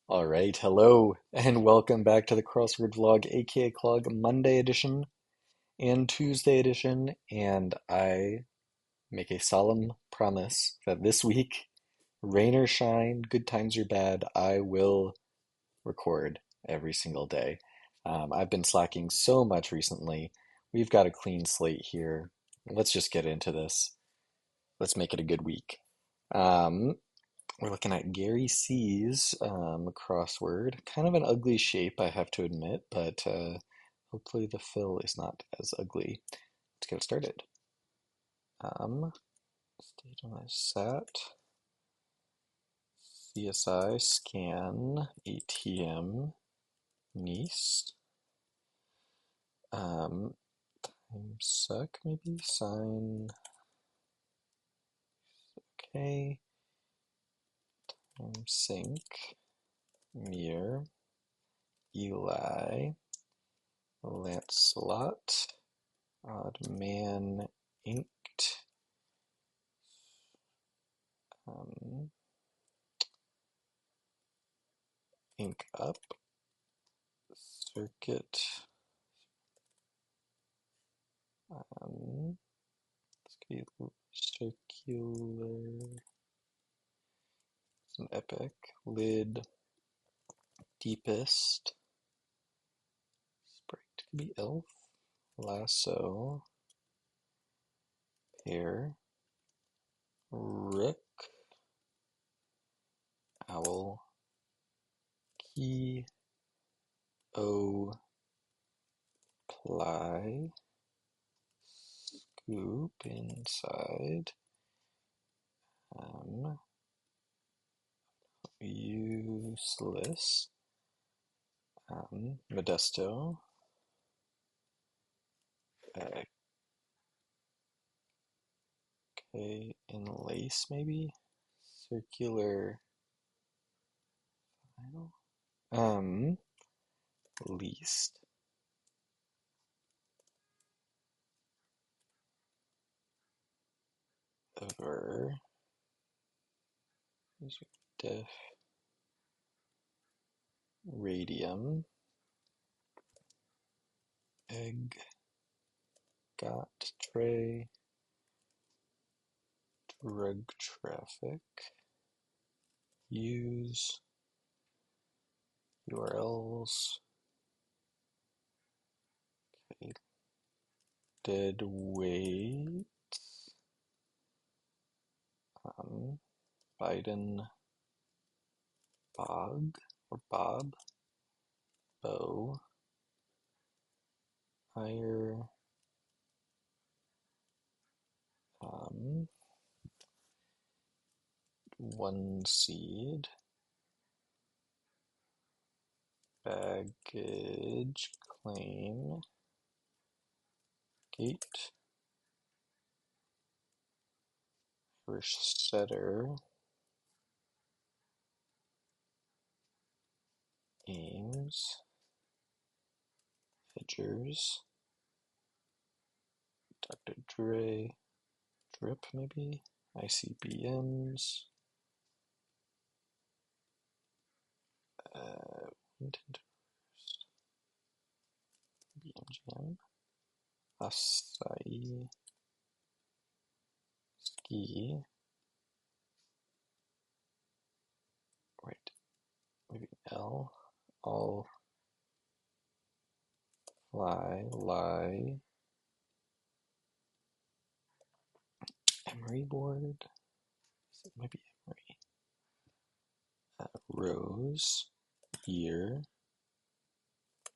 All right, hello, and welcome back to the Crossword vlog, aka Clog, Monday edition and Tuesday edition. And I make a solemn promise that this week, rain or shine, good times or bad, I will record every single day. I've been slacking so much recently. We've got a clean slate here. Let's just get into this. Let's make it a good week. Um, we're looking at Gary C's crossword. Kind of an ugly shape, I have to admit, but hopefully the fill is not as ugly. Let's get started. State on my SAT, CSI, scan, ATM, Nice, time suck maybe, sign, okay, time sync, mirror, Eli, Lancelot, Odd Man Inked, um, Ink Up, Circuit, let's get circular, it's an epic, Lid, Deepest, Sprite could be Elf, Lasso, Pear, Rook, Owl, Key, O, Ply, Scoop inside, useless, Modesto, okay, in lace maybe, circular, least, over, def, radium, egg, got, tray, drug traffic, use, URLs, okay, dead weight, Biden, Bog, or Bob, Bow, higher, one seed, baggage, claim, gate, Irish setter, aims, edgers, Dr. Dre, drip maybe, ICBMs, Nintendo BMGM, acai, ski, wait, maybe L, all, fly, lie, emery board, it might be emery, rose, year,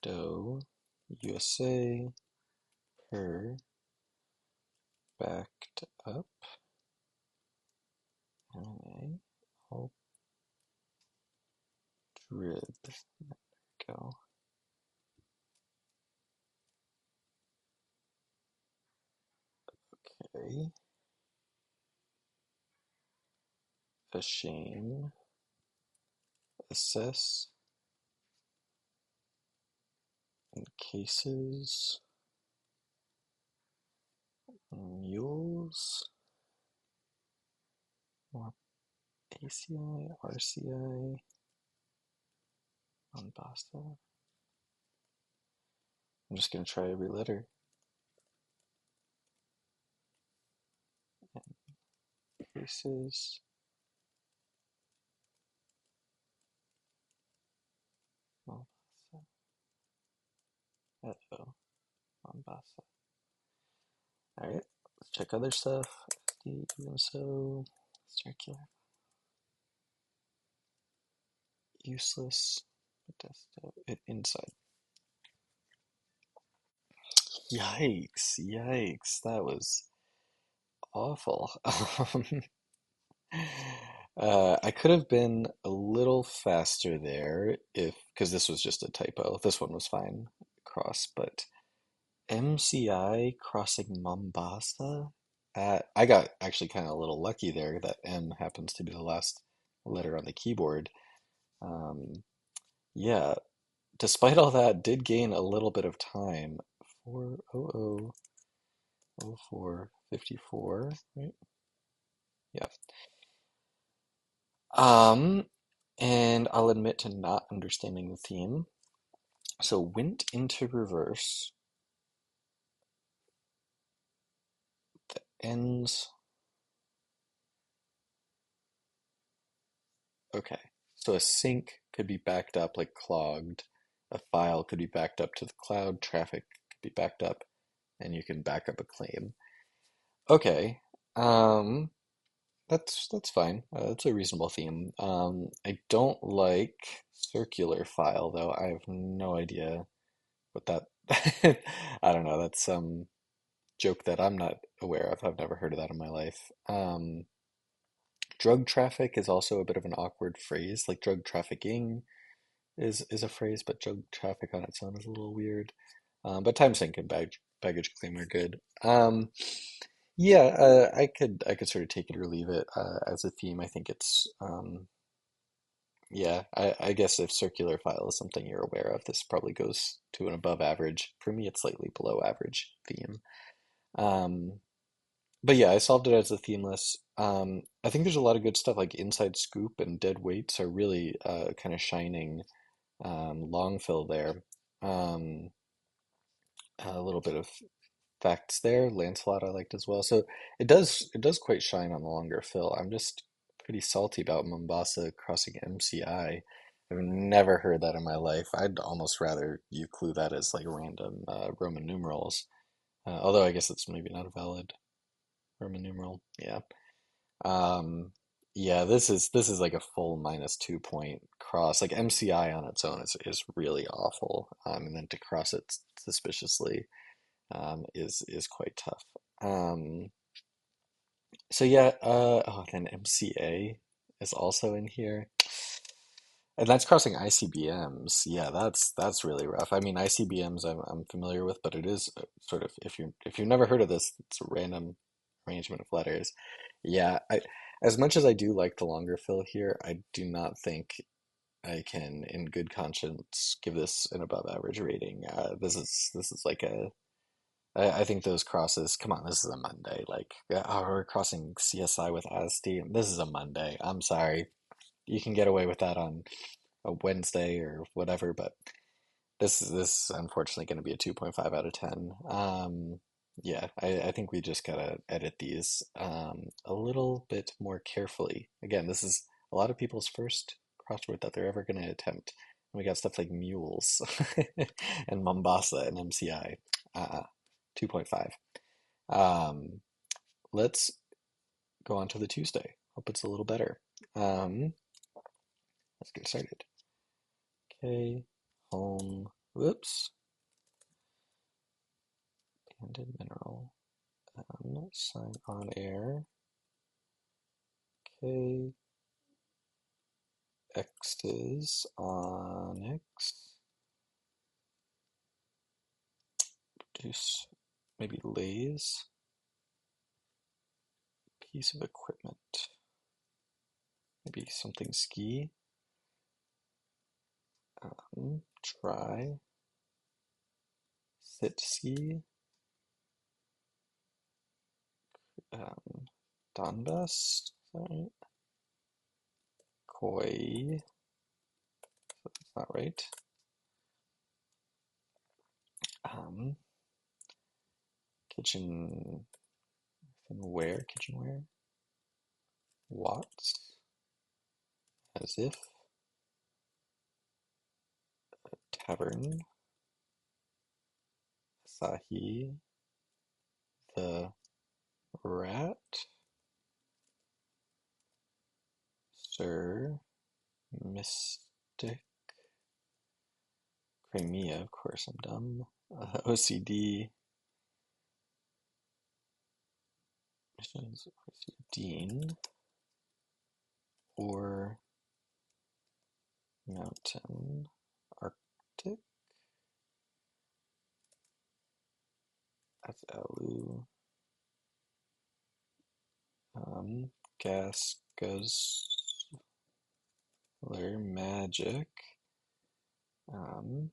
dough, USA, her, backed up, MMA, all drib, there we go, okay, ashamed, assess, in cases, mules, more ACI, RCI, Mombasa. I'm just gonna try every letter. Faces. Mombasa. Echo. Mombasa. Alright, let's check other stuff. Even so, circular. Useless. Desktop. Inside. Yikes, yikes. That was awful. I could have been a little faster there if, because this was just a typo. This one was fine, cross, but MCI crossing Mombasa? I got actually kind of a little lucky there that M happens to be the last letter on the keyboard. Um, yeah, despite all that, did gain a little bit of time. 4000454, right? Yeah. Um, and I'll admit to not understanding the theme. So went into reverse ends. Okay. So a sync could be backed up like clogged. A file could be backed up to the cloud. Traffic could be backed up, and you can back up a claim. Okay. Um, that's fine. That's a reasonable theme. I don't like circular file though. I have no idea what that. I don't know. That's some joke that I'm not aware of. I've never heard of that in my life. Drug traffic is also a bit of an awkward phrase. Like drug trafficking is a phrase, but drug traffic on its own is a little weird. But time sync and baggage claim are good. Yeah, I could sort of take it or leave it as a theme. I think it's yeah. I guess if circular file is something you're aware of, this probably goes to an above average. For me, it's slightly below average theme. Um, But yeah, I solved it as a themeless. I think there's a lot of good stuff like Inside Scoop and Dead Weights are really kind of shining long fill there. Um, a little bit of facts there. Lancelot I liked as well. So it does quite shine on the longer fill. I'm just pretty salty about Mombasa crossing MCI. I've never heard that in my life. I'd almost rather you clue that as like random Roman numerals. Although I guess it's maybe not a valid Roman numeral. Yeah. Um, yeah, this is like a full -2 point cross. Like MCI on its own is really awful. And then to cross it suspiciously is quite tough. Um, so yeah, oh, then MCA is also in here. And that's crossing ICBMs. Yeah, that's really rough. I mean, ICBMs I'm familiar with, but it is sort of if you've never heard of this, it's a random arrangement of letters. Yeah, as much as I do like the longer fill here, I do not think I can, in good conscience, give this an above average rating. This is like I think those crosses. Come on, this is a Monday. Like, oh, we're crossing CSI with ASD. This is a Monday. I'm sorry, you can get away with that on a Wednesday or whatever, but this is unfortunately going to be a 2.5 out of 10. Yeah, I think we just gotta edit these a little bit more carefully. Again, this is a lot of people's first crossword that they're ever going to attempt. We got stuff like mules and Mombasa and MCI. 2.5. Um, let's go on to the Tuesday. Hope it's a little better. Um, let's get started. Okay, home. Whoops. Banded mineral. Sign on air. Okay. X's onyx. Produce maybe lays. Piece of equipment. Maybe something ski. Try. Sit ski. Donbass. Is that right? Koi. not right. Um, kitchenware, watts, as if, tavern, Sahi, the rat, sir, mystic, Crimea, of course I'm dumb, OCD, missions, Dean, or mountain, Arctic, that's Alu, gas, guzzler, magic, um,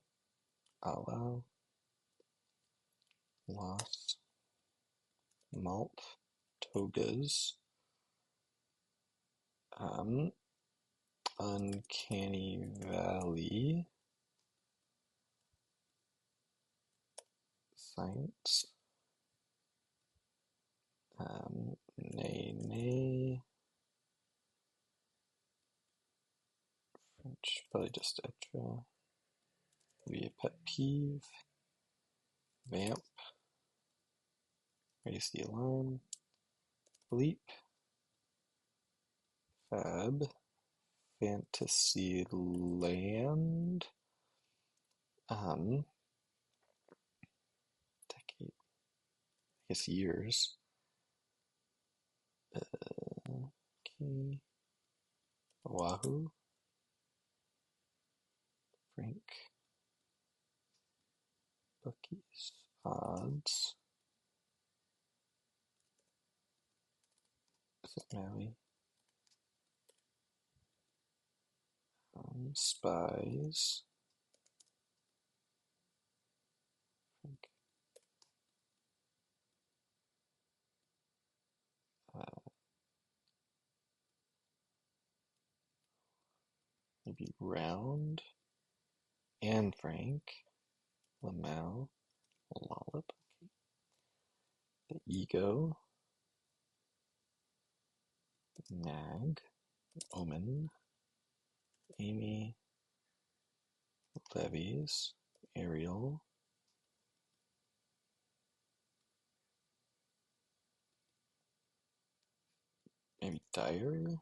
Allah, lost, malt, togas, um, uncanny valley, science, nay, nay, French, probably just extra, maybe a pet peeve, vamp, raise the alarm, bleep, fab, Fantasyland, decade, I guess years, okay, Oahu, Frank, Bucky's, odds, is it Maui, spies, Frank, maybe round, and Frank, Lamau, Lollip, the ego, nag, omen, Amy, levies, Ariel, maybe diary,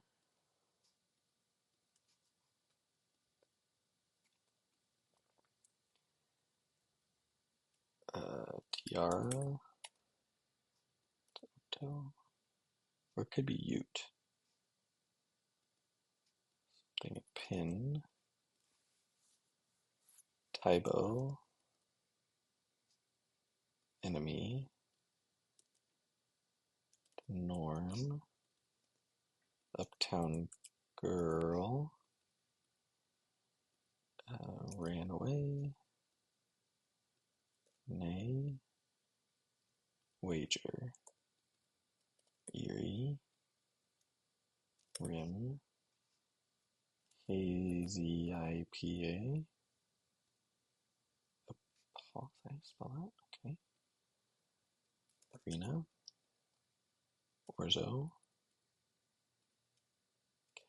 tiara, toe, or it could be Ute, something a pin, Tybo, enemy, norm, uptown girl, ran away, nay, wager, eerie, rim, hazy IPA, Paul, did I spell that? Okay, arena, orzo,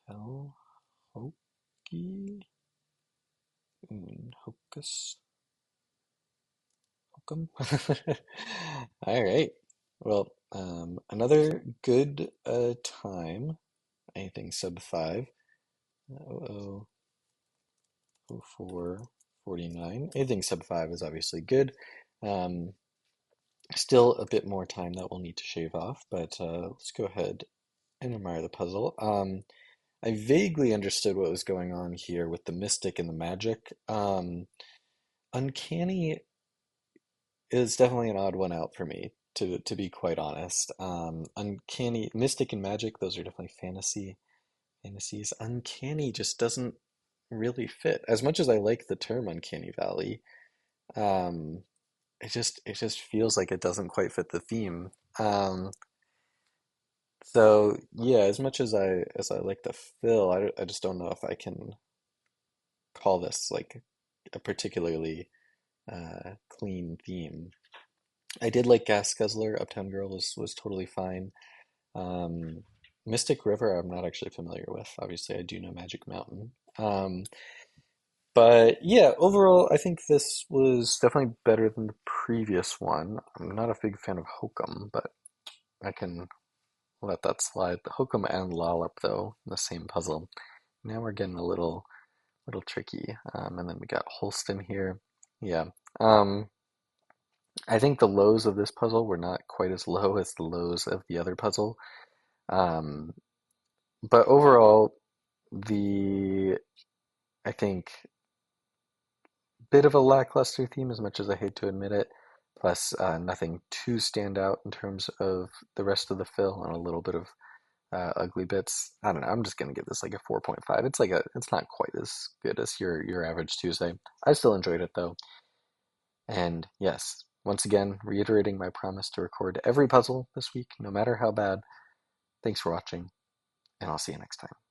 kel, hokey, hocus, hokum. All right. Well, another good time. Anything sub 5. Oh, 0449. Anything sub 5 is obviously good. Um, Still a bit more time that we'll need to shave off, but let's go ahead and admire the puzzle. I vaguely understood what was going on here with the mystic and the magic. Uncanny is definitely an odd one out for me, to be quite honest. Uncanny, mystic and magic, those are definitely fantasies. Uncanny just doesn't really fit. As much as I like the term uncanny valley, um, it just feels like it doesn't quite fit the theme. So yeah, as much as I like to fill, I just don't know if I can call this like a particularly clean theme. I did like Gas Guzzler. Uptown Girl was totally fine. Um, Mystic River, I'm not actually familiar with. Obviously, I do know Magic Mountain. But yeah, overall, I think this was definitely better than the previous one. I'm not a big fan of Hokum, but I can let that slide. The Hokum and Lollop, though, in the same puzzle. Now we're getting a little tricky. And then we got Holston here. Yeah. Um, I think the lows of this puzzle were not quite as low as the lows of the other puzzle. Um, but overall, the I think bit of a lackluster theme, as much as I hate to admit it. Plus, nothing too stand out in terms of the rest of the fill, and a little bit of ugly bits. I don't know. I'm just gonna give this like a 4.5. It's not quite as good as your average Tuesday. I still enjoyed it though. And yes, once again, reiterating my promise to record every puzzle this week, no matter how bad. Thanks for watching, and I'll see you next time.